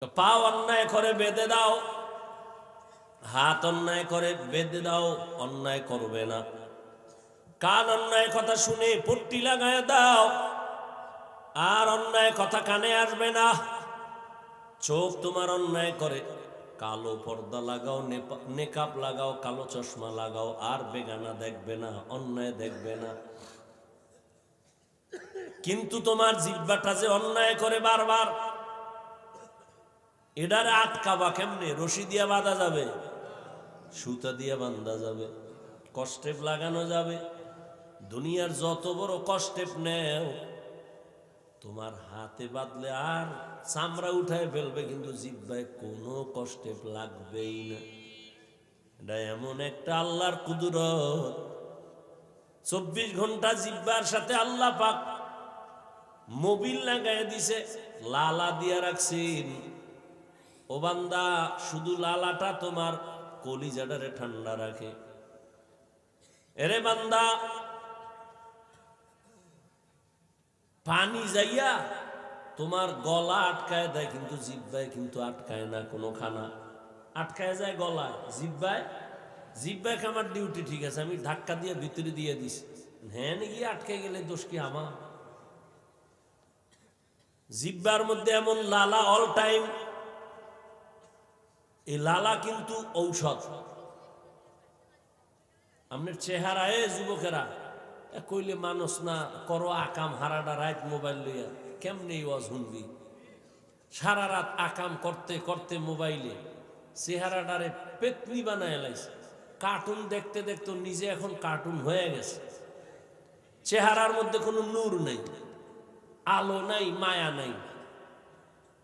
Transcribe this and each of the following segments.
পা অন্যায় করে বেঁধে দাও, হাত অন্যায় করে বেঁধে দাও, অন্যায় করবে না। কান অন্যায় কথা শুনে পট্টি লাগায় দাও, আর অন্যায় কথা কানে আসবে না। চোখ তোমার অন্যায় করে, কালো পর্দা লাগাও, নেকাব লাগাও, কালো চশমা লাগাও, আর বেগানা দেখবে না, অন্যায় দেখবে না। কিন্তু তোমার জিহ্বাটা যে অন্যায় করে বারবার, এটারে আটকাবা কেমনে? রশি দিয়া বাঁধা যাবে, সুতা দিয়া বাঁধা যাবে, কষ্টেপ লাগানো যাবে। দুনিয়ার যত বড় কষ্টেপ নেও, তোমার হাতে বাঁধলে আর চামড়া উঠায় ফেলবে, কিন্তু জিহ্বায় কোনো কষ্টেপ লাগবেই না। এটা এমন একটা আল্লাহর কুদরত। 24 ঘন্টা জিহ্বার সাথে আল্লাহ পাক মোবিল লাগায় দিছে, লালা দিয়া রাখছেন। ও বান্দা, শুধু লালাটা তোমার কলিজাটারে ঠান্ডা রাখে। এরে বান্দা, পানি যাইয়া তোমার গলা আটকায় দেয়, কিন্তু জিহ্বায় কিন্তু আটকায় না। কোনো খানা আটকায় যায় গলায়, জিহ্বায়। জিহ্বায় আমার ডিউটি ঠিক আছে, আমি ধাক্কা দিয়ে ভিতরে দিয়ে দিছি, হ্যাঁ গিয়ে আটকে গেলে দোষ কি আমার? জিহ্বার মধ্যে এমন লালা অল টাইম। এই লালা কিন্তু ঔষধ। আপনার চেহারায় যুবকেরা কইলে মানুষ না করো আকাম, হারাডা রাত মোবাইল লইয়া কেমনে ওয়াজ শুনবি? সারা রাত আকাম করতে করতে মোবাইলে চেহারাটারে পেতনি বানায় লাইছে। কার্টুন দেখতে দেখতে নিজে এখন কার্টুন হয়ে গেছে। চেহারার মধ্যে কোনো নূর নেই, আলো নাই, মায়া নাই।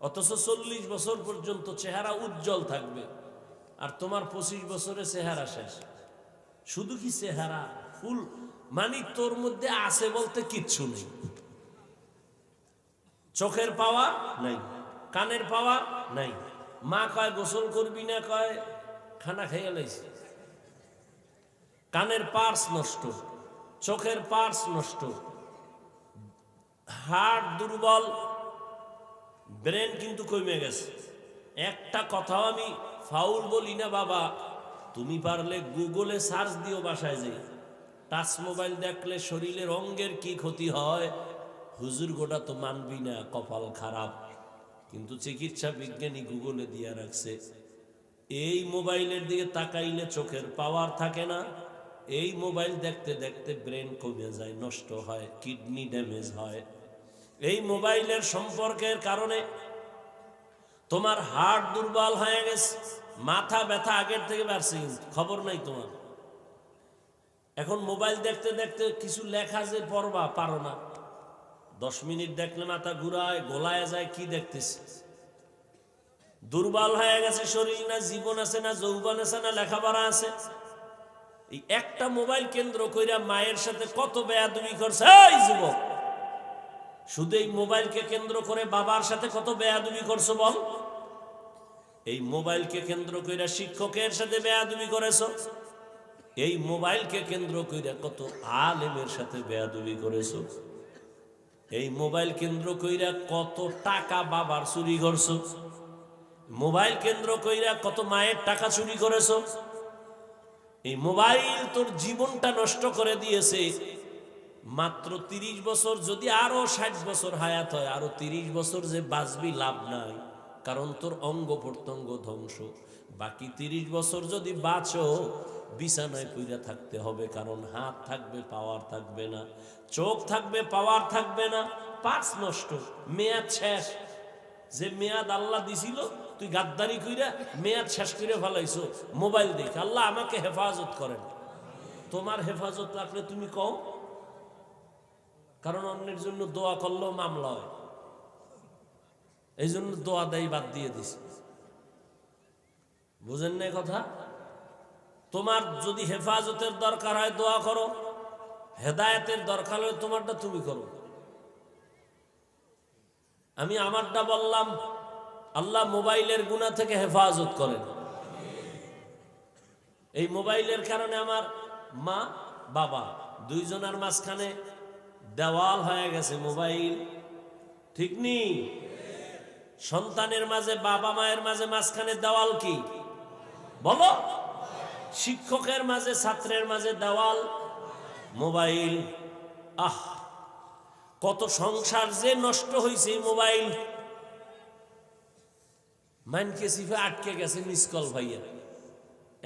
অথচ 40 বছর পর্যন্ত চেহারা উজ্জ্বল থাকবে, আর তোমার 25 বছরে চেহারা শেষ। শুধু কি চেহারা ফুল, মানে তোর মধ্যে আছে বলতে কিচ্ছু নেই। চোখের পাওয়ার নাই, কানের পাওয়ার নাই। মা কয় গোসল করবি না, কয় খানা খাইয়া লাইছে। কানের পার্স নষ্ট, চোখের পার্স নষ্ট, হার্ট দুর্বল, ব্রেন কিন্তু কমে গেছে। একটা কথাও আমি ফাউল বলি না বাবা। তুমি পারলে গুগলে সার্চ দিও, বাসায় যাই। টাচ মোবাইল দেখলে শরীরের অঙ্গের কি ক্ষতি হয়, হুজুর গোটা তো মানবি না, কপাল খারাপ। কিন্তু চিকিৎসা বিজ্ঞানী গুগলে দিয়া রাখছে, এই মোবাইলের দিকে তাকাইলে চোখের পাওয়ার থাকে না। এই মোবাইল দেখতে দেখতে ব্রেন কমে যায়, নষ্ট হয়, কিডনি ড্যামেজ হয়। এই মোবাইলের সম্পর্কের কারণে তোমার হার্ট দুর্বল হয়ে গেছে, মাথা ব্যথা আগের থেকে বাড়ছে, খবর নাই তোমার। এখন মোবাইল দেখতে দেখতে কিছু লেখা যে পড়বা পারো না, 10 মিনিট দেখলে মাথা ঘুরায়, গোলায় যায়, কি দেখতেছি। দুর্বল হয়ে গেছে শরীর, না জীবন আছে, না যৌবন আছে, না লেখাপড়া আছে। এই একটা মোবাইল কেন্দ্র কইরা মায়ের সাথে কত বেয়াদবি করছে এই যুবক। শুধু এই মোবাইলকে কেন্দ্র করে বাবার সাথে কত বেয়াদবি করছো বল। এই মোবাইলকে কেন্দ্র কইরা শিক্ষকের সাথে বেয়াদবি করেছো। এই মোবাইলকে কেন্দ্র কইরা কত আলেমের সাথে বেয়াদবি করেছো। এই মোবাইল কেন্দ্র কইরা কত টাকা বাবার চুরি করছো। মোবাইল কেন্দ্র কইরা কত মায়ের টাকা চুরি করেছো। এই মোবাইল তোর জীবনটা নষ্ট করে দিয়েছে। মাত্র 30 বছর, যদি আরো 60 বছর হায়াত হয়, আরো 30 বছর যে বাঁচবি লাভ নাই, কারণ তোর অঙ্গ প্রত্যঙ্গ ধ্বংস। বাকি 30 বছর যদি বাঁচো, বিছানায় পইরা থাকতে হবে, কারণ হাত থাকবে, পাওয়ার থাকবে না, চোখ থাকবে, পাওয়ার থাকবে না, পাঁচ নষ্ট, মেয়াদ শেষ। যে মেয়াদ আল্লাহ দিছিল, তুই গাদ্দারি কইরা মেয়াদ শেষ করে ফেলাইছো মোবাইল দেখে। আল্লাহ আমাকে হেফাজত করেন। তোমার হেফাজত রাখলে তুমি কও, কারণ অন্যের জন্য দোয়া করলেও মামলা হয়, এই জন্য দোয়া দেয় বাদ দিয়ে দিছে। বুঝেন না কথা? তোমার যদি হেফাজতের দরকার হয় দোয়া করো, হেদায়েতের দরকার হয় তোমারটা তুমি করো। আমি আমারটা বললাম, আল্লাহ মোবাইলের গুনাহ থেকে হেফাজত করেন। এই মোবাইলের কারণে আমার মা বাবা দুইজনের মাঝখানে দেওয়াল হয়ে গেছে মোবাইল, ঠিক নেই? সন্তানের মাঝে, বাবা মায়ের মাঝে মাঝখানে দেওয়াল কি বলো? শিক্ষকের মাঝে, ছাত্রের মাঝে দেওয়াল মোবাইল। আহ, কত সংসার যে নষ্ট হয়েছে এই মোবাইল। মাইনকে সিফে আটকে গেছে মিস কল ভাইয়া।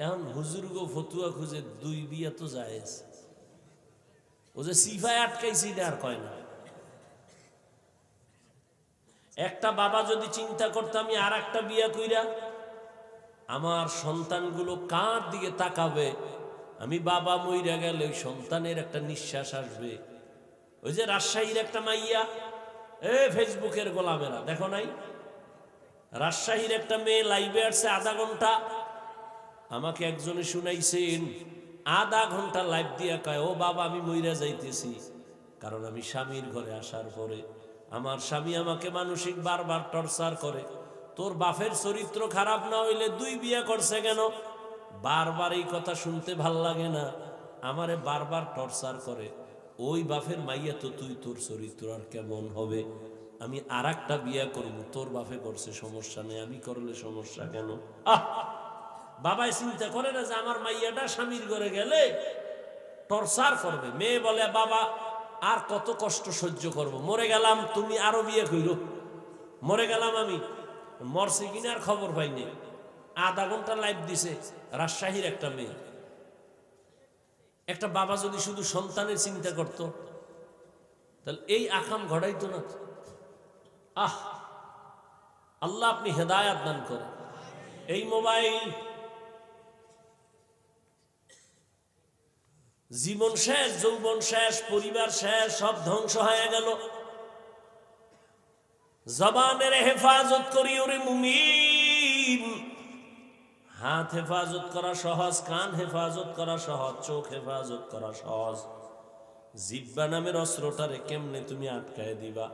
এখন হুজুর গো ফতুয়া খুঁজে 2 বিয়া তো জায়েজ। ও যে সিফায় আটকাইছি এটা আর কয় না। একটা বাবা যদি চিন্তা করতো আমি আর একটা বিয়া কইরা আমার সন্তানগুলো কার দিকে তাকাবে, আমি বাবা মইরা গেলে ওই সন্তানের একটা নিঃশ্বাস আসবে। ওই যে রাজশাহীর একটা মাইয়া, ফেসবুকের গোলামেরা দেখো নাই, রাজশাহীর একটা মেয়ে লাইভে আসছে আধা ঘন্টা। আমাকে একজনে শুনাইছেন, আধা ঘন্টা লাইভ দিয়া কয়, ও বাবা আমি মইরা যাইতেছি, কারণ আমি স্বামীর ঘরে আসার পরে আমার স্বামী আমাকে মানসিক বারবার টর্চার করে। তোর বাপের চরিত্র খারাপ না হইলে 2 বিয়া করছে কেন? বারবার এই কথা শুনতে ভাল লাগে না, আমারে বারবার টর্চার করে। ওই বাপের মাইয়া তো তুই, তোর চরিত্র আর কেমন হবে? আমি আর একটা বিয়া করব, তোর বাপে করছে সমস্যা নেই, আমি করলে সমস্যা কেন? বাবাই চিন্তা করে না যে আমার মাইয়াটা স্বামীর ঘরে গেলে টর্চার করবে। মেয়ে বলে বাবা আর কত কষ্ট সহ্য করব, মরে গেলাম, তুমি আরো বিয়ে কইরো। মরে গেলাম আমি, মরছে কিনার খবর পাইনি। আধা ঘন্টা লাইভ দিছে রাজশাহীর একটা মেয়ে। একটা বাবা যদি শুধু সন্তানের চিন্তা করত, তাহলে এই আকাম ঘটাইতো না। আল্লাহ আপনি হেদায়াত দান করেন। এই মোবাইল জীবন শেষ, যৌবন শেষ, পরিবার শেষ, সব ধ্বংস হয়ে গেল। জবানের হেফাজত করি ওরে মুমিন। হাত হেফাজত করা সহজ, কান হেফাজত করা সহজ, চোখ হেফাজত করা সহজ। জিহ্বা নামের অস্ত্রটারে কেমনে তুমি আটকায় দিবা?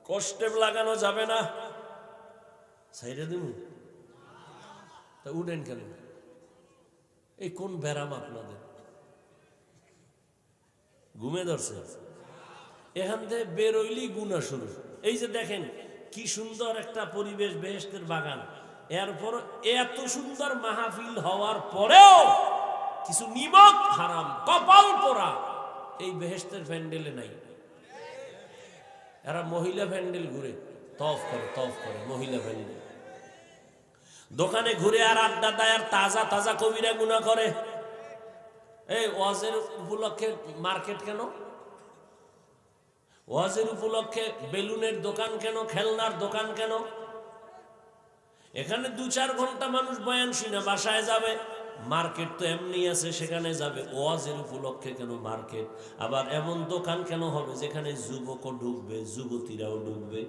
কষ্টে লাগানো যাবে না। সাইরে দিমু তা উঠেন কেন? এই কোন ব্যারাম আপনাদের? ঘুমে ধরছে? এখান থেকে বেরোইলি গুনাহ শুরু। এই যে দেখেন কি সুন্দর একটা পরিবেশ, বেহেশতের বাগান, এরপর এত সুন্দর মাহফিল হওয়ার পরেও কিছু নিমক হারাম কপাল পোড়া এই বেহেশতের প্যান্ডেলে নাই। এরা মহিলা প্যান্ডেল ঘুরে তফ করে মহিলা প্যান্ডেল। দোকানে ঘুরে আর আড্ডা দেয়, আর তাজা তাজা কবিরা গুনাহ করে। এই ওয়াজের উপলক্ষে মার্কেট কেন? ওয়াজের উপলক্ষে বেলুনের দোকান কেন? খেলনার দোকান কেন? এখানে 2-4 ঘন্টা মানুষ বয়ান শুনে বাসায় যাবে। মার্কেট তো এমনি আছে, সেখানে যাবে। ওয়াজের উপলক্ষে কেন মার্কেট? আবার এমন দোকান কেন হবে যেখানে যুবকও ঢুকবে, যুবতীরাও ঢুকবে?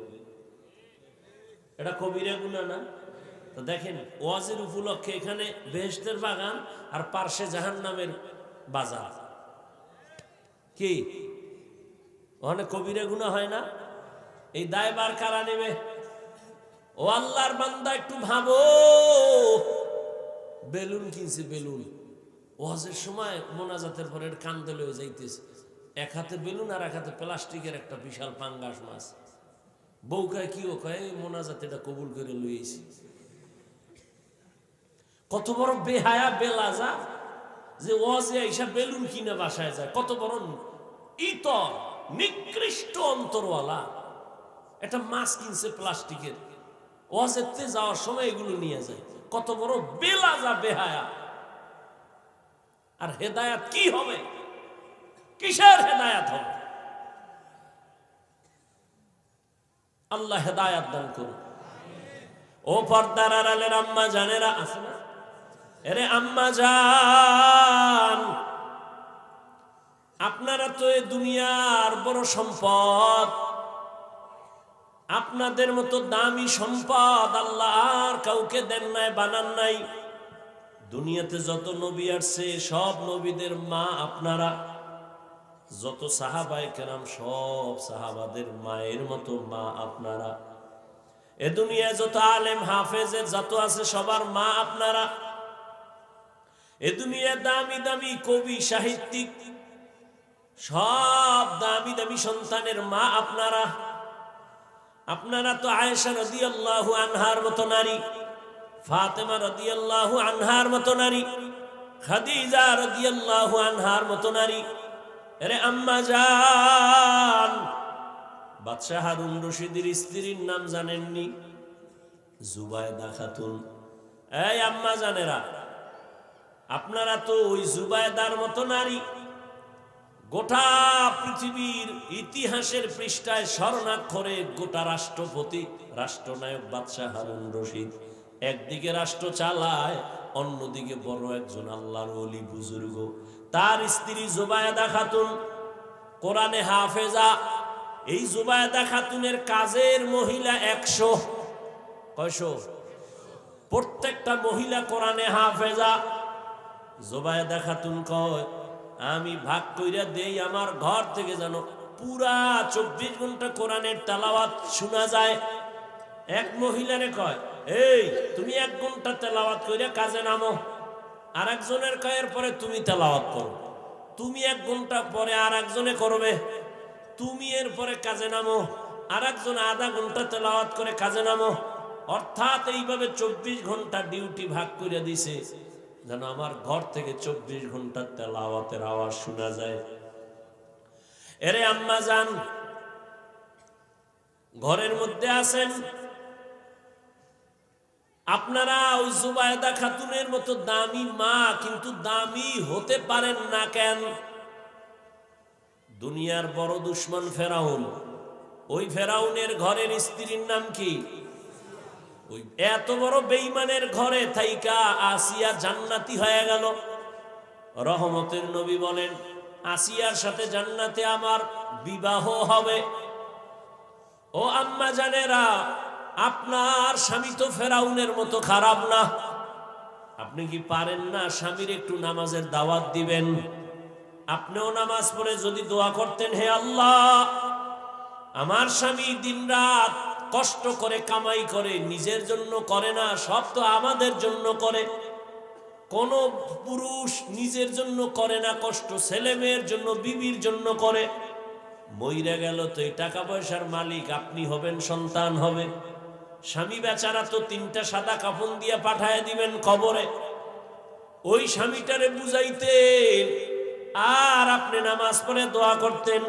এটা কবিরা গুনাহ না? তো দেখেন ওয়াজের উপলক্ষে এখানে বেহেশতের বাগান আর পার্শ্বে জাহান্নামের বাজার। কি ওখানে কবিরা গুনাহ হয় না? এই দায়ভার কারা নেবে? ও আল্লাহর বান্দা একটু ভাবো। বেলুন কিনছে, বেলুন ওয়াজের সময় মোনাজাতের পরে কান্দে লয়ে যাইতেছে, এক হাতে বেলুন আর এক হাতে প্লাস্টিকের একটা বিশাল পাঙ্গাস মাছ। বউ কয় কি? ও কয় মোনাজাত এটা কবুল করে লইয়েছি। কত বড় বেহায়া বেলাজা যে ওয়াজে আইসা বেলুন কিনে বাসায় যায়। কত বড় ইতর নিকৃষ্ট অন্তরওয়ালা একটা মাছ কিনছে প্লাস্টিকের, ওয়াজেতে যাওয়ার সময় এগুলো নিয়ে যায়। কত বড় বেলাজা বেহায়া। আর হেদায়াত কি হবে? কিসের হেদায়াত হবে? আল্লাহ হেদায়াত দান করুন। ও পর্দার আড়ালের আম্মা জানেরা আছে না? আরে আম্মা জান, আপনারা তো এই দুনিয়ার বড় সম্পদ। আপনাদের মতো দামি সম্পদ আল্লাহ আর কাউকে দেন নাই, বানান নাই। দুনিয়াতে যত নবী আসছে সব নবীদের মা আপনারা। যত সাহাবায়ে কেরাম সব সাহাবাদের মায়ের মতো মা আপনারা। এ দুনিয়ায় যত আলেম হাফেজ যত আছে সবার মা আপনারা। এ দুনিয়ায় দামি দামি কবি সাহিত্যিক সব দামি দামি সন্তানের মা আপনারা। আপনারা তো আয়েশা রাদিয়াল্লাহু আনহার মতো নারী, ফাতেমা রাদিয়াল্লাহু আনহার মতো নারী, খাদিজা রাদিয়াল্লাহু আনহার মতো নারী। আরে আম্মা জান, বাদশাহ হারুন রশিদের স্ত্রীর নাম জানেননি? জুবায়দা খাতুন। এই আম্মা জানেরা, আপনারা তো ওই জুবায়দার মতো নারী। গোটা পৃথিবীর ইতিহাসের পৃষ্ঠায় স্বর্ণাক্ষরে গোটা রাষ্ট্রপতি, রাষ্ট্রনায়ক বাদশাহ হারুন রশিদ একদিকে রাষ্ট্র চালায়, অন্যদিকে বড় একজন আল্লাহর ওলি বুজুর্গ। তার স্ত্রী জুবায়দা খাতুন কোরআনে হাফেজা। এই জুবায়দা খাতুনের কাজের মহিলা 100। কয়শো? প্রত্যেকটা মহিলা কোরআনে হাফেজা। জুবায়দা খাতুন কয়, আমি ভাগ কইরা দেই আমার ঘর থেকে যেন পুরা 24 ঘন্টা কোরআনের তেলাওয়াত শোনা যায়। এক মহিলারে কয়, এই তুমি 1 ঘন্টা তেলাওয়াত কইরা কাজে নামো। আর একজনের কয়ের পরে তুমি তেলাওয়াত করো। তুমি 1 ঘন্টা পরে আর একজনে করবে। তুমি এর পরে কাজে নামো। আর একজন আধা ঘন্টা তেলাওয়াত করে কাজে নামো। অর্থাৎ এইভাবে 24 ঘন্টা ডিউটি ভাগ করে দিছে, যেন আমার ঘর থেকে 24 ঘন্টা তেলাওয়াতের আওয়াজ শোনা যায়। এরে আম্মা জান, ঘরের মধ্যে আছেন আপনারা ওই জুবায়দা খাতুনের মতো দামি মা, কিন্তু দামি হতে পারেন না কেন? দুনিয়ার বড় দুশ্মন ফেরাউন। ওই ফেরাউনের ঘরের স্ত্রীর নাম কি? ওই এত বড় বেঈমানের ঘরে থাইকা আসিয়া জান্নাতি হয়ে গেল। রহমতের নবী বলেন, আসিয়ার সাথে জান্নাতে আমার বিবাহ হবে। ও আম্মা জানেরা, আপনার স্বামী তো ফেরাউনের মতো খারাপ না। আপনি কি পারেন না স্বামীর একটু নামাজের দাওয়াত দিবেন? আপনিও নামাজ পড়ে যদি দোয়া করতেন, হে আল্লাহ, আমার স্বামী দিনরাত কষ্ট করে কামাই করে, নিজের জন্য করে না, সব তো আমাদের জন্য করে। কোন পুরুষ নিজের জন্য করে না কষ্ট, ছেলে মেয়ের জন্য, বিবির জন্য করে। মইরা গেল তো এই টাকা পয়সার মালিক আপনি হবেন, সন্তান হবে। স্বামী বেচারা তো 3টা সাদা কাফন দিয়ে পাঠায় দিবেন কবরে। ওই স্বামীটারে বুঝাইতেন আর আপনি নামাজ পড়ে দোয়া করতেন।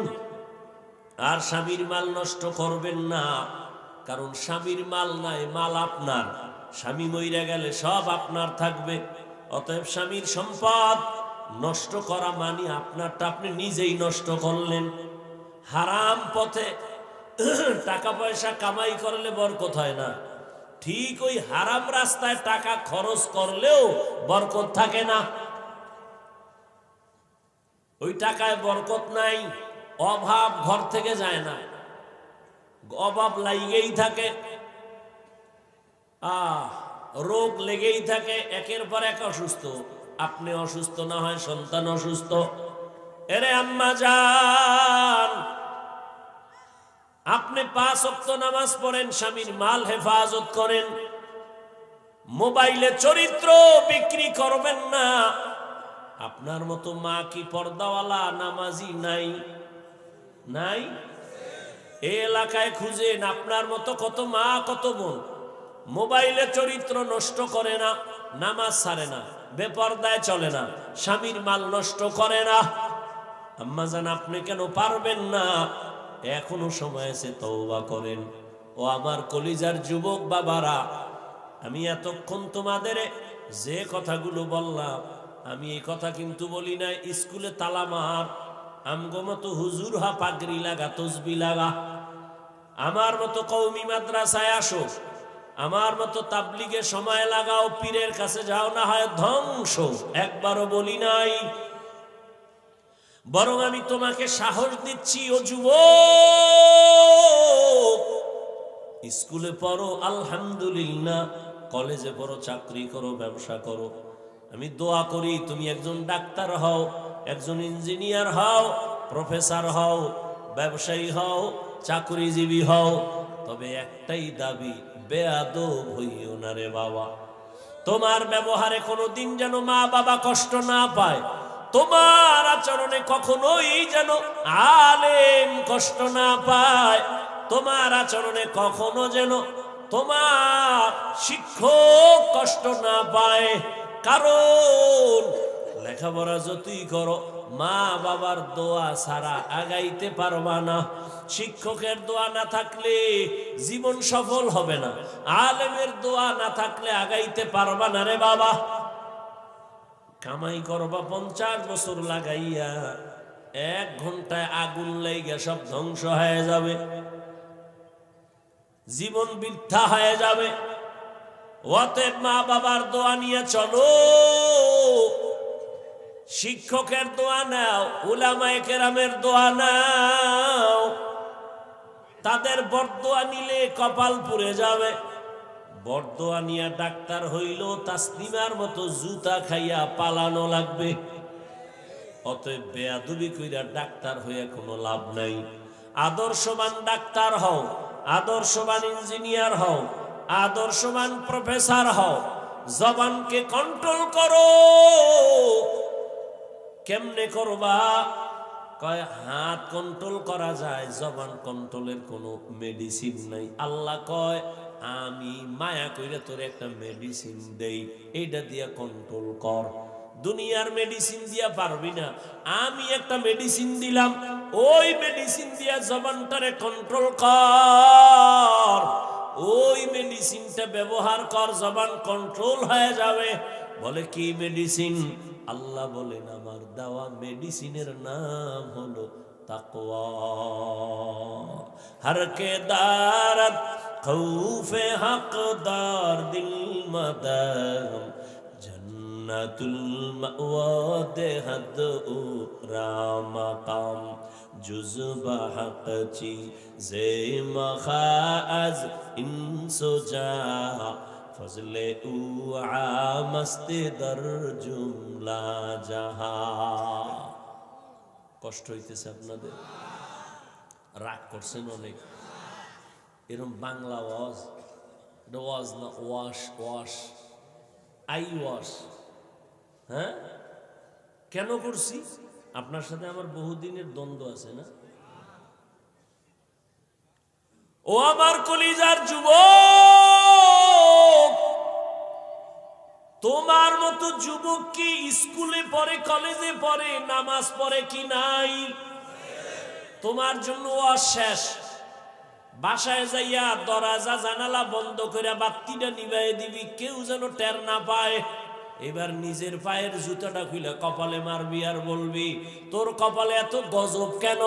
আর স্বামীর মাল নষ্ট করবেন না, কারণ স্বামীর মাল নাই, মাল আপনার। স্বামী মইরা গেলে সব আপনার থাকবে। অতএব স্বামীর সম্পদ নষ্ট করা মানে আপনারটা আপনি নিজেই নষ্ট করলেন। হারাম পথে টাকা পয়সা কামাই করলে বরকত হয় না। ঠিক ওই হারাম রাস্তায় টাকা খরচ করলেও বরকত থাকে না। ওই টাকায় বরকত নাই, অভাব ঘর থেকে যায় না, অভাব লাগেই থাকে, রোগ লেগেই থাকে, একের পর এক অসুস্থ। আপনি অসুস্থ না হয় সন্তান অসুস্থ। এরে আম্মা জান, আপনি 5 ওয়াক্ত নামাজ পড়েন, স্বামীর মাল হেফাজত করেন, মোবাইলে চরিত্র বিক্রি করবেন না। আপনার মতো মা কি পর্দাওয়ালা নামাজি নাই? নাই? এই এলাকায় খুঁজেন আপনার মতো কত মা, কত বোন মোবাইলে চরিত্র নষ্ট করে না, নামাজ ছাড়ে না, বেপরদায় চলে না, স্বামীর মাল নষ্ট করে না। আম্মা জান, আপনি কেন পারবেন না? এখনো সময় আছে, তওবা করেন। ও আমার কলিজার যুবক বাবারা, আমি এতক্ষণ তোমাদের যে কথাগুলো বললাম, আমি এই কথা কিন্তু বলি না স্কুলে তালা মার, আমগো মতো হুজুর হা পাগড়ি লাগা, তসবি লাগা, আমার মতো কওমি মাদ্রাসায় আসো, আমার মতো তাবলিগে সময় লাগাও, পীরের কাছে যাও, না হয় ধ্বংস। একবারও বলি নাই। বরং আমি তোমাকে সাহস দিচ্ছি, ও যুবক, স্কুলে পড়ো আলহামদুলিল্লাহ, কলেজে পড়ো, চাকরি করো, ব্যবসা করো। আমি দোয়া করি তুমি একজন ডাক্তার হও, একজন ইঞ্জিনিয়ার হও, প্রফেসর হও, ব্যবসায়ী হও, চাকরিজীবী হও। তবে একটাই দাবি, বেয়াদব হইও না রে বাবা। তোমার ব্যবহারে কোনোদিন যেন মা বাবা কষ্ট না পায়, তোমার আচরণে কখনোই যেন আলেম কষ্ট না পায়। তোমার আচরণে কখনো যেন তোমার শিক্ষক কষ্ট না পায়। কারণ লেখাপড়া যতই করো মা বাবার দোয়া ছাড়া আগাইতে পারবা না। শিক্ষকের দোয়া না থাকলে জীবন সফল হবে না, আলেমের দোয়া না থাকলে আগাইতে পারবা না রে বাবা। কামাই করবা 50 বছর লাগাইয়া, 1 ঘন্টায় আগুন লেগে সব ধ্বংস হয়ে যাবে, জীবন বৃথা হয়ে যাবে। অতএব মা বাবার দোয়া নিয়ে চলো, শিক্ষকের দোয়া নাও, উলামায়ে কেরামের দোয়া নাও। তাদের বরদোয়া নিলে কপাল পুড়ে যাবে। বরদোয়া নিয়ে ডাক্তার হইল তাসলিমার মতো জুতা খাইয়া পালানো লাগবে। অতএব বেয়াদবি কইরা ডাক্তার হইয়া কোনো লাভ নাই। আদর্শবান ডাক্তার হও, আদর্শবান ইঞ্জিনিয়ার হও, আদর্শবান প্রফেসর হও। জবানকে কন্ট্রোল করো। কেমনে করবা? কয় হাত কন্ট্রোল করা যায়, জবান কন্ট্রোলের কোনো মেডিসিন নাই। আল্লাহ কয় আমি মায়া কইরা তোর একটা মেডিসিন দেই, এইটা দিয়া কন্ট্রোল কর। দুনিয়ার মেডিসিন দিয়া পারবি না, আমি একটা মেডিসিন দিলাম, ওই মেডিসিন দিয়া জবানটারে কন্ট্রোল কর। ওই মেডিসিনটা ব্যবহার কর, জবান কন্ট্রোল হয়ে যাবে। বলে কি মেডিসিন? আল্লাহ বলেন আমার দেওয়া মেডিসিনের নাম হলো তাকওয়া। হর কে দারত খৌফে হকদার দিল মদম, জন্নতুল মাওয়া দেহদ উরা মাকাম, জুজবা হক চি জে মখাজ ইনসুজা, ফজলে উ আমস্তে দর জুমলা জাহা। কষ্ট হইতেছে আপনাদের? রাগ করছেন অনেক? এরকম বাংলা ওয়াজ, এটা ওয়াজ না, ওয়াশ ওয়াশ, আই ওয়াশ। হ্যাঁ, কেন করছি? আপনার সাথে আমার বহুদিনের দ্বন্দ্ব আছে না? ও আমার কলিজার যুবক, তোমার মতো যুবক কি স্কুলে পড়ে, কলেজে পড়ে, নামাজ পড়ে কি নাই? তোমার জন্য অশেষ। বাসায় যাইয়া দরজা জানালা বন্ধ করে বাতিটা নিভাই দিবি, কেউ যেন টের না পায়। এবার নিজের পায়ের জুতাটা খুলে কপালে মারবি আর বলবি তোর কপালে এত গজব কেন?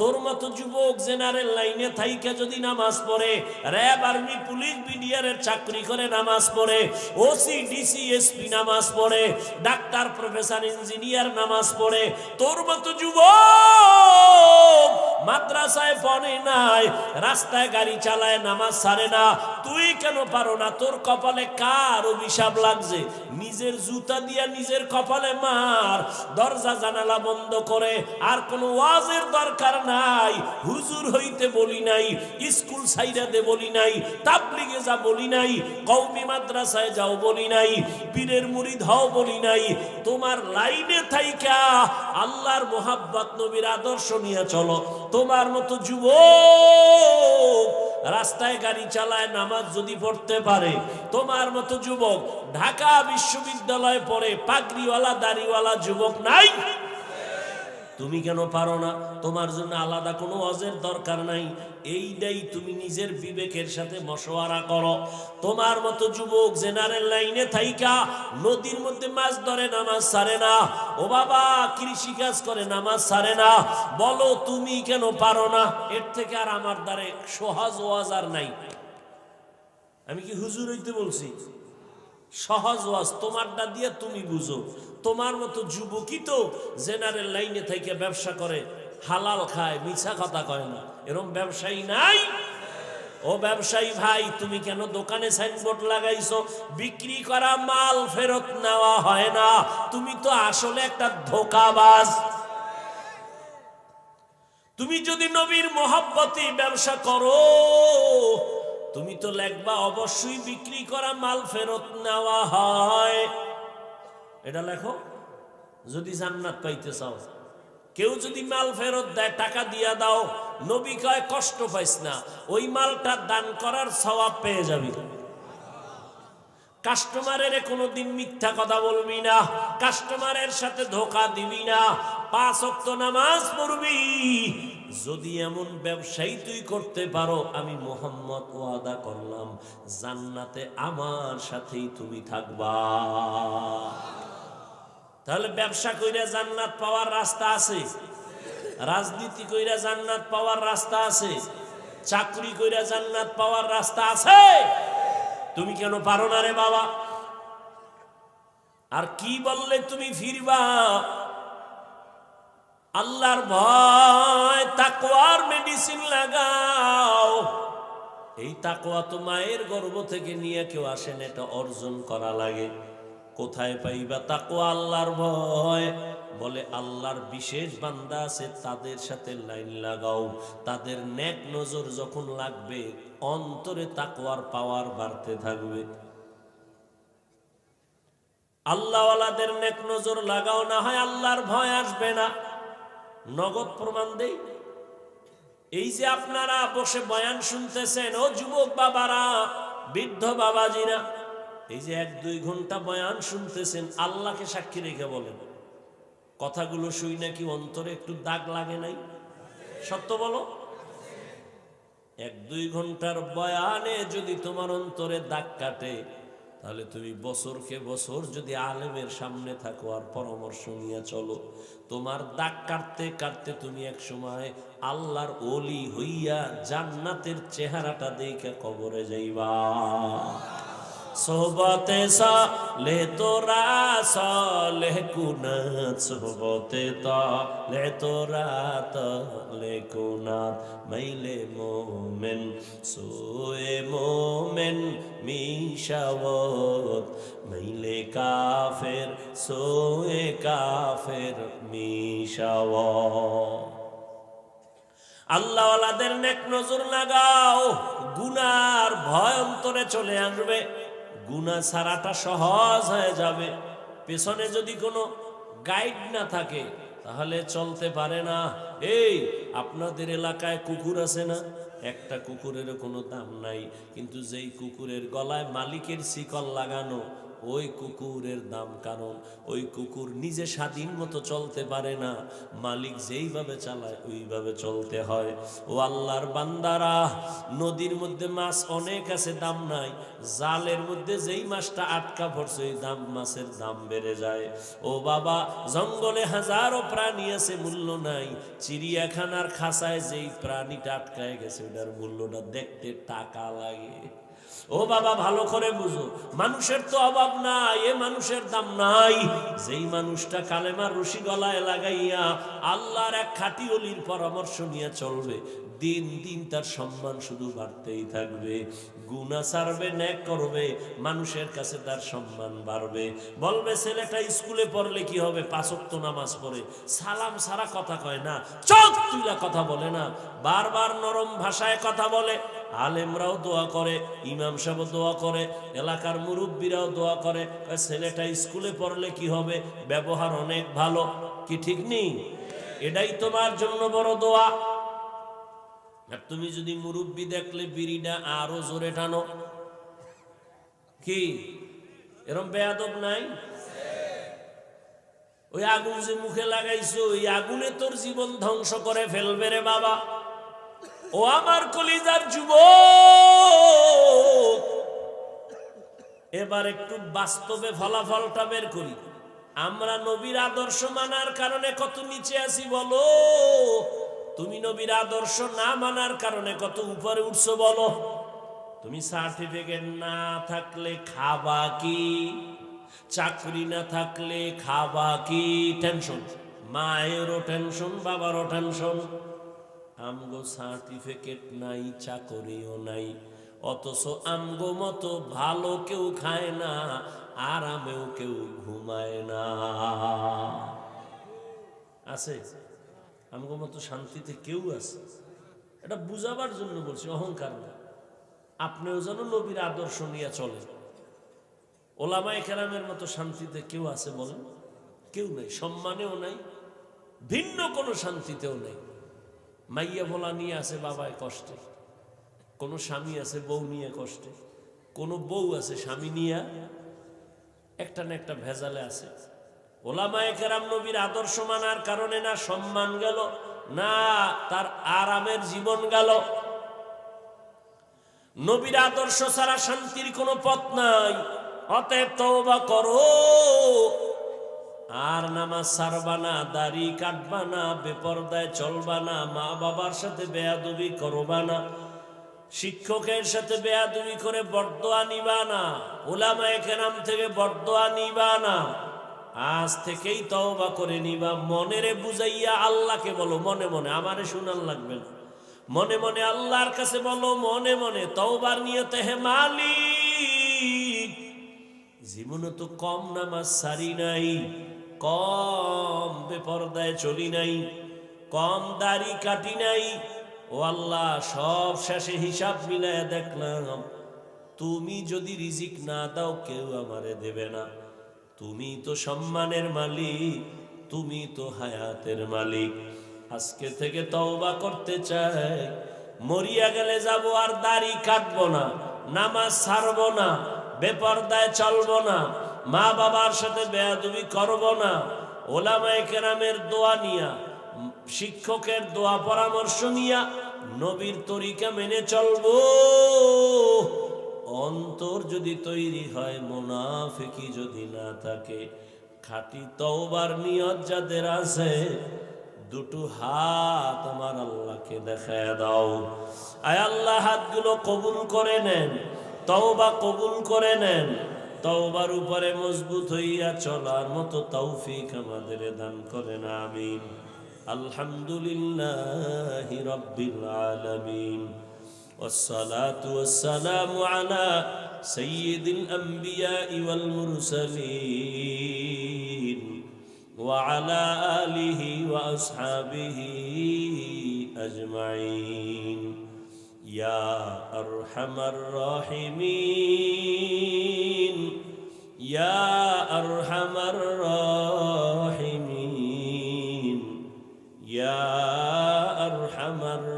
তোর মতো যুবক জেনারেল লাইনে থাইকা যদি নামাজ পড়ে, র্যাব আর্মি পুলিশ বিডিআরের চাকরি করে নামাজ পড়ে, ওসি ডিসি এসপি নামাজ পড়ে, ডাক্তার প্রফেসর ইঞ্জিনিয়ার নামাজ পড়ে, তোর মতো যুবক মাদ্রাসায় পড়ে নাই, রাস্তায় গাড়ি চালায়, নামাজ ছাড়ে না, তুই কেন পারো না? তোর কপালে কার অভিশাপ লাগছে? নিজের জুতা দিয়া নিজের কপালে মার। দরজা জানালা বন্ধ করে। আর কোনো ওয়াজের দরকার নাই। হুজুর হইতে বলি নাই, স্কুল সাইরা দে বলি নাই, তাবলিগে যা বলি নাই, কওমি মাদ্রাসায় যাও বলি নাই, পীরের মুরিদ হও বলি নাই। তোমার লাইনে থাইকা আল্লাহর মোহাব্বত নবীর আদর্শ নিয়ে চলো। তোমার মতো যুবক রাস্তায় গাড়ি চালায়, নামাজ যদি পড়তে পারে, তোমার মতো যুবক ঢাকা বিশ্ববিদ্যালয়ে পড়ে, পাগড়িওয়ালা দাড়িওয়ালা যুবক নাই? তুমি কেন পারো না? তোমার জন্য আলাদা কোনো ওয়াজের দরকার নাই। এইটাই তুমি নিজের বিবেকের সাথে মশওয়ারা করো। তোমার মতো যুবক জেনারেল লাইনে থাইকা নদীর মধ্যে মাছ ধরে, নামাজ ছাড়ে না। ও বাবা, কৃষি কাজ করে, নামাজ ছাড়ে না। বলো তুমি কেন পারো না? এর থেকে আর আমার দ্বারে সহজ ওয়াজ আর নাই। আমি কি হুজুর হইতে বলছি? সহজ ওয়াজ তোমারটা দিয়ে তুমি বুঝো। তোমার মতো যুবকই তো জেনারেল লাইনে থেকে ব্যবসা করে, হালাল খায়, মিছা কথা কয় না। এরকম ব্যবসায়ী নাই? ও ব্যবসায়ী ভাই, তুমি কেন দোকানে সাইনবোর্ড লাগাইছো বিক্রি করা মাল ফেরত নেওয়া হয় না? তুমি তো আসলে একটা ধোঁকাবাজ। তুমি যদি নবীর মহব্বতে ব্যবসা করো, তুমি তো লেখবা অবশ্যই বিক্রি করা মাল ফেরত নেওয়া হয়। এটা লেখো যদি জান্নাত পাইতে চাও। কেউ যদি মাল ফেরত দেয়, টাকা দিয়া দাও, নবী কয় কষ্ট পাইস না, ওই মালটা দান করার সওয়াব পেয়ে যাবি। কাস্টমারের কোনোদিন মিথ্যা কথা বলবি না, কাস্টমারের সাথে ধোঁকা দিবি না, 5 ওয়াক্ত নামাজ পড়বি। যদি এমন ব্যবসায়ী তুই করতে পারো, আমি মুহাম্মদ ওয়াদা করলাম জান্নাতে আমার সাথেই তুমি থাকবা। তাহলে ব্যবসা কইরা জান্নাত পাওয়ার রাস্তা আছে, রাজনীতি কইরা জান্নাত পাওয়ার রাস্তা আছে, চাকরি কইরা জান্নাত পাওয়ার রাস্তা আছে। তুমি কেন পারো না রে বাবা? আর কি বললে তুমি ফিরবা? আল্লাহর ভয়, তাকওয়ার মেডিসিন লাগাও। এই তাকওয়া তো মায়ের গর্ভ থেকে নিয়ে কেউ আসেন, এটা অর্জন করা লাগে। কোথায় পাইবা তাকওয়া? আল্লাহর ভয়। বলে আল্লাহর বিশেষ বান্দা আছে, তাদের সাথে লাইন লাগাও। তাদের নেক নজর যখন লাগবে, অন্তরে তাকওয়ার পাওয়ার বাড়তে থাকবে। আল্লাহওয়ালাদের নেক নজর লাগাও, না হয় আল্লাহর ভয় আসবে না। নগদ প্রমাণ দেই। এই যে আপনারা বসে বয়ান শুনতেছেন, ও যুবক বাবারা, বৃদ্ধ বাবাজিরা, এই যে 1-2 ঘন্টা বয়ান শুনতেছেন, আল্লাহকে সাক্ষী রেখে বলেন, কথাগুলো শুই নাকি অন্তরে একটু দাগ লাগে নাই? সত্য বলো। 1-2 ঘন্টার বয়ানে যদি তোমার অন্তরে দাগ কাটে, তাহলে তুমি বছরকে বছর যদি আলেমের সামনে থাকো আর পরামর্শ নিয়ে চলো, তোমার দাগ কাটতে কাটতে তুমি এক সময় আল্লাহর ওলি হইয়া জান্নাতের চেহারাটা দেখে কবরে যাইবা। সোহবতে সালে তোরা সালেহ কুনাত, সোহবতে তালে তোরা তালে কুনাত, মাইলে মোমেন সোয়ে মোমেন মিশাওত, মাইলে কাফের সোয়ে কাফের মিশাওত। আল্লাহওয়ালাদের নেক নজর লাগাও, গুনার ভয় অন্তরে চলে আসবে, গুনাহ ছাড়াটা সহজ হয়ে যাবে। পেছনে যদি কোনো গাইড না থাকে, তাহলে চলতে পারে না। এই আপনাদের এলাকায় কুকুর আছে না? একটা কুকুরের কোনো দাম নাই, কিন্তু যেই কুকুরের গলায় মালিকের শিকল লাগানো, ওই কুকুরের দাম। কারণ ওই কুকুর নিজে স্বাধীন মতো চলতে পারে না, মালিক যেইভাবে চালায় ওইভাবে চলতে হয়। ও আল্লাহর বান্দারা, নদীর মধ্যে মাছ অনেক আছে, দাম নাই। জালের মধ্যে যেই মাছটা আটকা পড়ছে, ওই দাম, মাছের দাম বেড়ে যায়। ও বাবা, জঙ্গলে হাজারো প্রাণী আছে, মূল্য নাই। চিড়িয়াখানার খাঁচায় যেই প্রাণীটা আটকায় গেছে, ওটার মূল্যটা দেখতে টাকা লাগে। ও বাবা, ভালো করে বুঝো, মানুষের তো অভাব নাই, এ মানুষের দাম নাই। যেই মানুষটা কালেমার রশি গলায় লাগাইয়া আল্লাহর এক খাঁটি ওলির পরামর্শ নিয়ে চলবে, দিন দিন তার সম্মান শুধু বাড়তেই থাকবে। গুনাহ ছাড়বে, নেক করবে, মানুষের কাছে তার সম্মান বাড়বে। বলবে ছেলেটা স্কুলে পড়লে কি হবে? 5 ওয়াক্ত নামাজ পড়ে, সালাম সারা কথা কয় না, চোখ তুইলা কথা বলে না, বারবার নরম ভাষায় কথা বলে। আলেমরাও দোয়া করে, ইমাম সাহেব দোয়া করে, এলাকার মুরব্বীরাও দোয়া করে, ছেলেটা স্কুলে পড়লে কি হবে? ব্যবহার অনেক ভালো। কি ঠিক নেই? এটাই তোমার জন্য বড় দোয়া। আর তুমি যদি মুরব্বী দেখলে বিড়িটা আরো জোরে টানো, কি এরম বেয়াদব নাই? ওই আগুন যে মুখে লাগাইছো, ওই আগুনে তোর জীবন ধ্বংস করে ফেলবে রে বাবা। ও আমার কলিজার যুবক, এবার একটু বাস্তবে ফলাফলটা বের করি। আমরা নবীর আদর্শ মানার কারণে কত নিচে আছি বলো? তুমি নবীর আদর্শ না মানার কারণে কত উপরে উঠছো বলো? তুমি সার্টিফিকেট না থাকলে খাবা কি? চাকরি না থাকলে খাবা কি? টেনশন, মায়েরও টেনশন, বাবারও টেনশন। আমগো সার্টিফিকেট নাই, চাকরিও নাই, অথচ আমগো মতো ভালো কেউ খায় না, আরামেও কেউ ঘুমায় না। আছে আমগো মতো শান্তিতে কেউ আছে? এটা বুঝাবার জন্য বলছি, অহংকার না। আপনিও যেন নবীর আদর্শ নিয়ে চলে। ওলামায়ে কেরামের মতো শান্তিতে কেউ আছে বলেন? কেউ নেই। সম্মানেও নাই, ভিন্ন কোনো শান্তিতেও নেই। মাইয়া ভোলা নিয়ে আছে বাবায় কষ্টে, কোনো স্বামী আছে বউ নিয়ে কষ্টে, কোনো বউ আছে স্বামী নিয়ে একটা না একটা ভেজালে আছে। ওলামায়ে কেরাম নবীর আদর্শ মানার কারণে না সম্মান গেল, না তার আরামের জীবন গেল। নবীর আদর্শ ছাড়া শান্তির কোনো পথ নাই। অতএব তওবা করো, আর নামাজ ছাড়বা না, দাড়ি কাটবা না, বেপরদায় চলবা না, মা বাবার সাথে বেয়াদবি করবা না, শিক্ষকের সাথে বেয়াদবি করে বরদোয়া নিবা না, উলামায়ে কেরাম থেকে বরদোয়া নিবা না। আজ থেকেই তওবা করে নিবা। মনেরে বুঝাইয়া আল্লাহকে বলো, মনে মনে, আমারে শুনান লাগবে না, মনে মনে আল্লাহর কাছে বলো, মনে মনে তওবার নিয়তে, হে মালিক, জীবনে তো কম নামাজ সারি নাই, কম বেপরদায় চলি নাই, কম দাড়ি কাটি নাই। ও আল্লাহ, সব শেষে হিসাব মিলাইয়া দেখলাম তুমি যদি রিজিক না দাও কেউ আমারে দেবে না। তুমি তো সম্মানের মালিক, তুমি তো হায়াতের মালিক। আজকে থেকে তওবা করতে চাই, মরিয়া গেলে যাব আর দাড়ি কাটবো না, নামাজ ছাড়বো না, বেপরদায় চলবো না, মা বাবার সাথে বেয়াদবি করবো না, ওলামায়ে কেরামের দোয়া নিয়া, শিক্ষকের দোয়া পরামর্শ নিয়া নবীর তরিকা মেনে চলবো। অন্তর যদি তৈরি হয়, মুনাফিকি যদি না থাকে, খাঁটি তওবার নিয়ত যাদের আছে, দুটো হাত আমার আল্লাহকে দেখায় দাও। আয় আল্লাহ, হাতগুলো কবুল করে নেন, তওবা কবুল করে নেন। তওবার উপরে মজবুত হইয়া চলার মতো তৌফিক আমাদের দান করেন, আমিন। আলহামদুলিল্লাহি রাব্বিল আলামিন, والصلاة والسلام على سيد الأنبياء والمرسلين وعلى آله وأصحابه أجمعين يا أرحم الراحمين يا أرحم الراحمين يا أرحم الراحمين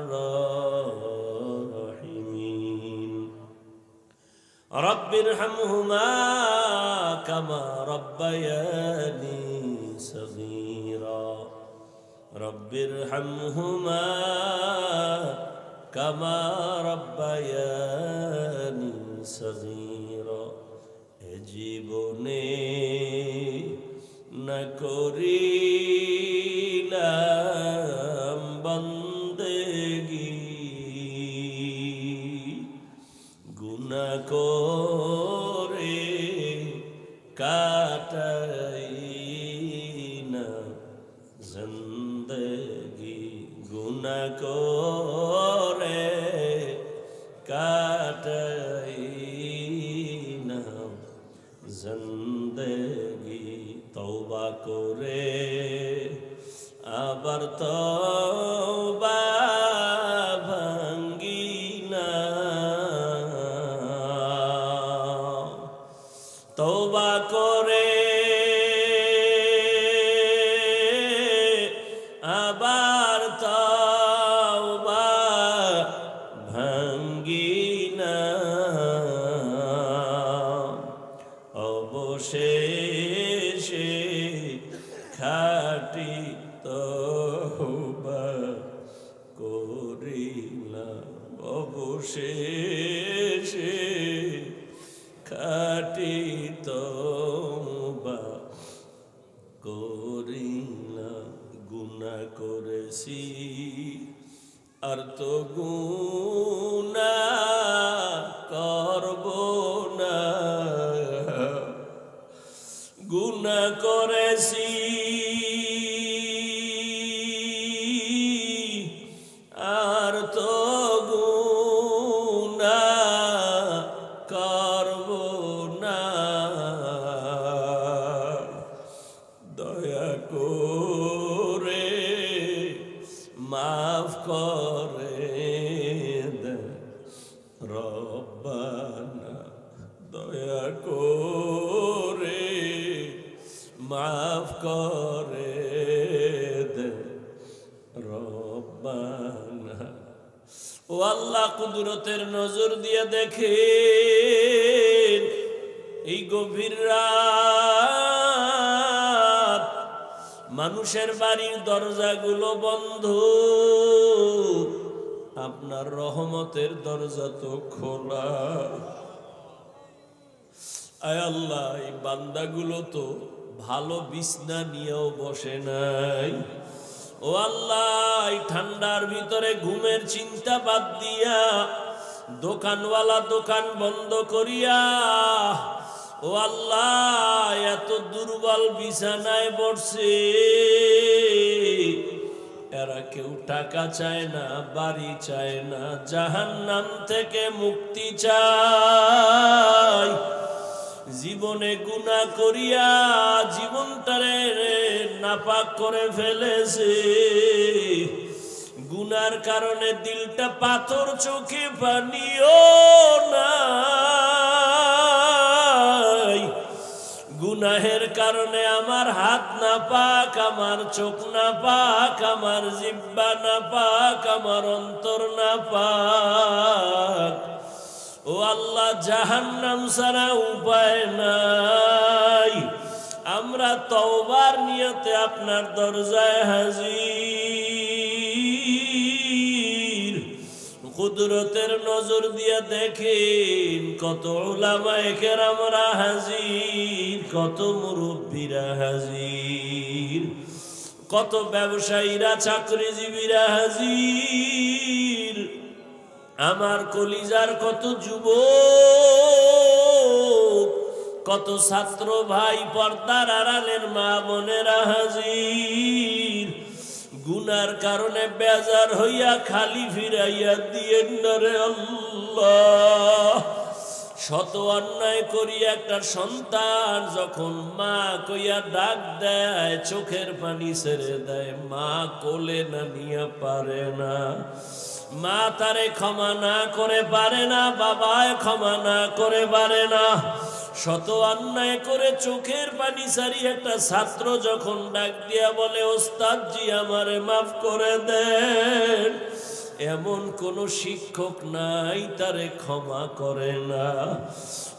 رب ارحمهما كما ربياني صغيرا رب ارحمهما كما ربياني صغيرا জীবনে না করিলাম বন্দেগি, গুনাহ করে কাটাই না জিন্দেগি, গুনাহ করে কাটাই না জিন্দেগি। তওবা করে আবার তওবা ভাঙ্গি না, তওবা করে আবার তওবা ভাঙ্গি না, অবশেষে খাঁটি তওবা করিলাম, অবশেষে খাঁটি তওবা করিলাম। গুনাহ করেছি আর তো গুনাহ করব না, গুনাহ করেছি আর তো গুনাহ করব না, দয়া করে মাফ করে দে রব্বানা, দয়া করে মাফ করে দে রব্বানা। আল্লাহ কুদরতের নজর দিয়ে দেখেন এই গভীর রাত মানুষের বাড়ির দরজাগুলো বন্ধ, আপনার রহমতের দরজা তো খোলা। আয় আল্লাহ, এই বান্দাগুলো তো ভালো বিছনা নিয়েও বসে নাই। ও আল্লাহ, এই ঠান্ডার ভিতরে ঘুমের চিন্তা বাদ দিয়া দোকানওয়ালা দোকান বন্ধ করিয়া ও আল্লাহ এত দুর্বল বিছানায় বসে, এরা কেউ টাকা চায় না, বাড়ি চায় না, জাহান্নাম থেকে মুক্তি চায়। জীবনে গুনাহ করিয়া জীবনটারে নাপাক করে ফেলেছে, গুনার কারণে দিলটা পাথর, চোখে পানিও নাই। গুনাহের কারণে আমার হাত না পাক, আমার চোখ না পাক, আমার জিহ্বা না পাক, আমার অন্তর না পাক। ও আল্লাহ, জাহান্নাম ছাড়া উপায় নাই। আমরা তওবার নিয়তে আপনার দরজায় হাজির। কুদরতের নজর দিয়ে দেখেন কত উলামায়ে কেরামরা হাজির, কত মুরব্বীরা হাজির, কত ব্যবসায়ীরা, চাকরিজীবীরা হাজির, আমার কলিজার কত যুবক, কত ছাত্র ভাই, পর্দার আড়ালের মা বোনেরা হাজির। গুনার কারণে বেজার হইয়া খালি ফিরাইয়া দিয়েন না রে আল্লাহ। শত অন্যায় করি একটা সন্তান যখন মা কইয়া ডাক দেয়, চোখের পানি ছেড়ে দেয়, মা কোলে না নিয়ে পারে না, মা তারে ক্ষমা না করে পারে না, বাবায় ক্ষমা না করে পারে না। শত অন্যায় করে চোখের পানি সারি একটা ছাত্র যখন ডাক দিয়া বলে, ওস্তাদ জি আমারে মাফ করে দেন, এমন কোন শিক্ষক নাই তারে ক্ষমা করে না।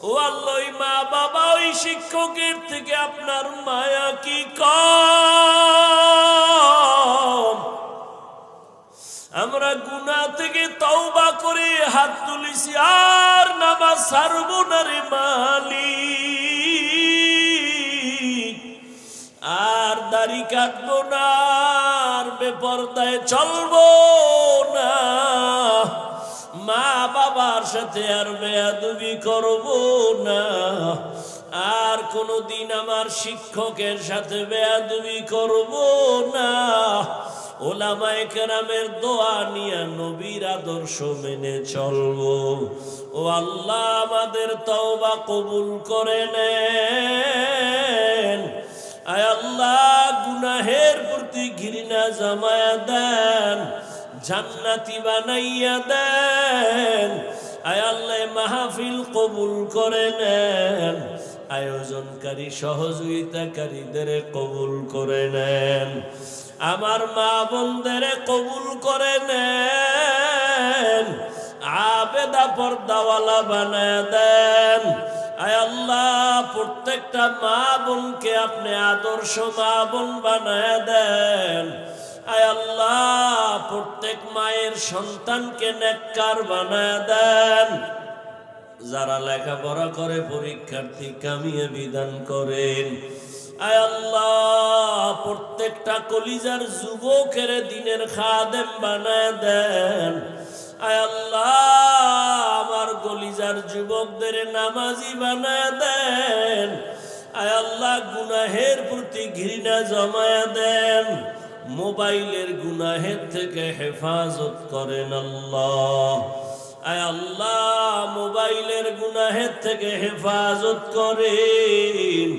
ও আল্লাহ, ওই মা বাবা, ওই শিক্ষকের থেকে আপনার মায়া কি কম? আমরা গুনাহ থেকে তওবা করে হাত তুলিছি, আর নামাজ ছাড়ব না রে মালিক, আর দাড়ি কাটবো না, আর বেপরদায় চলবো না, মা বাবার সাথে আর বেয়াদবি করব না, আর কোনদিন আমার শিক্ষকের সাথে বেয়াদবি করব না। ওলামায়ে কেরামের দোয়া নিয়ে নবীর আদর্শ মেনে চলবো। ও আল্লাহ, আমাদের তওবা কবুল করে নেন। আয় আল্লাহ, গুনাহের প্রতি ঘৃণা জমায়া দেন, জান্নাতি বানাইয়া দেন। আয় আল্লাহ, মাহফিল কবুল করে নেন, আয়োজনকারী সহযোগিতাকারীদের কবুল করে নেন, আমার মা বোনদের কবুল করে নেন, আবেদা পর্দাওয়ালা বানায় দেন। আয় আল্লাহ, প্রত্যেকটা মা বোনকে আপনি আদর্শ মা বোন বানায় দেন। আয় আল্লাহ, প্রত্যেক মায়ের সন্তানকে নেককার বানায় দেন। যারা লেখাপড়া করে পরীক্ষার্থী কামিয়ে বিধান করেন। আয় আল্লাহ, প্রত্যেকটা কলিজার যুবকের দিনের খাদেম বানায় দেন। আয় আল্লাহ, আমার কলিজার যুবকদের নামাজি বানায় দেন। আয় আল্লাহ, গুনাহের প্রতি ঘৃণা জমায়া দেন, মোবাইলের গুনাহের থেকে হেফাজত করেন আল্লাহ। আয় আল্লাহ, মোবাইলের গুনাহের থেকে হেফাজত করেন,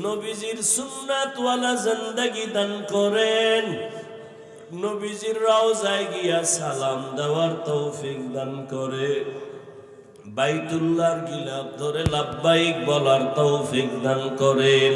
নবীজির সুন্নাতওয়ালা জিন্দেগি দান করেন, নবীজির রওজায় গিয়া সালাম দেওয়ার তৌফিক দান করে, বাইতুল্লাহর গিলাফ ধরে লাব্বাইক বলার তৌফিক দান করেন।